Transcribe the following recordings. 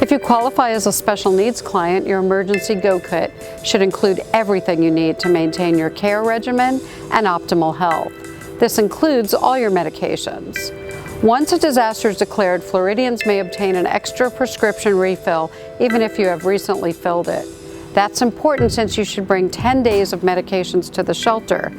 If you qualify as a special needs client, your emergency go kit should include everything you need to maintain your care regimen and optimal health. This includes all your medications. Once a disaster is declared, Floridians may obtain an extra prescription refill even if you have recently filled it. That's important since you should bring 10 days of medications to the shelter.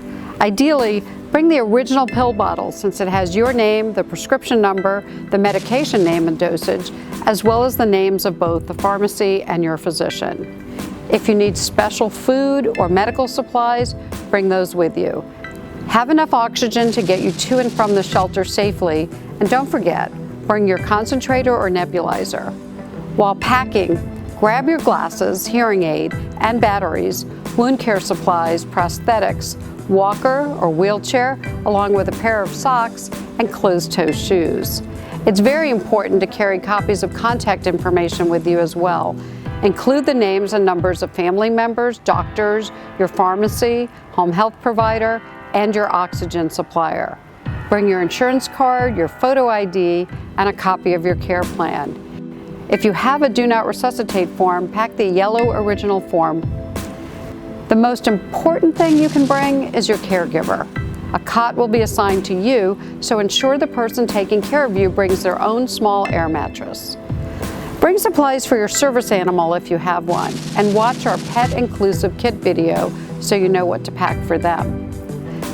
Ideally, bring the original pill bottle since it has your name, the prescription number, the medication name and dosage, as well as the names of both the pharmacy and your physician. If you need special food or medical supplies, bring those with you. Have enough oxygen to get you to and from the shelter safely, and don't forget, bring your concentrator or nebulizer. While packing, grab your glasses, hearing aid, and batteries, wound care supplies, prosthetics, walker or wheelchair, along with a pair of socks and closed-toe shoes. It's very important to carry copies of contact information with you as well. Include the names and numbers of family members, doctors, your pharmacy, home health provider, and your oxygen supplier. Bring your insurance card, your photo ID, and a copy of your care plan. If you have a Do Not Resuscitate form, pack the yellow original form. The most important thing you can bring is your caregiver. A cot will be assigned to you, so ensure the person taking care of you brings their own small air mattress. Bring supplies for your service animal if you have one, and watch our Pet Inclusive Kit video so you know what to pack for them.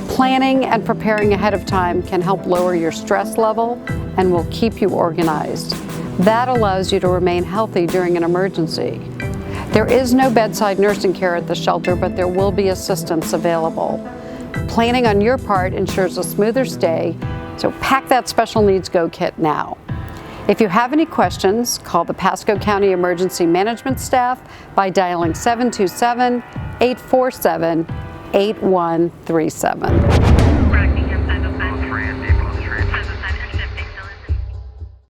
Planning and preparing ahead of time can help lower your stress level and will keep you organized. That allows you to remain healthy during an emergency. There is no bedside nursing care at the shelter, but there will be assistance available. Planning on your part ensures a smoother stay, so pack that special needs go kit now. If you have any questions, call the Pasco County Emergency Management staff by dialing 727-847-8137.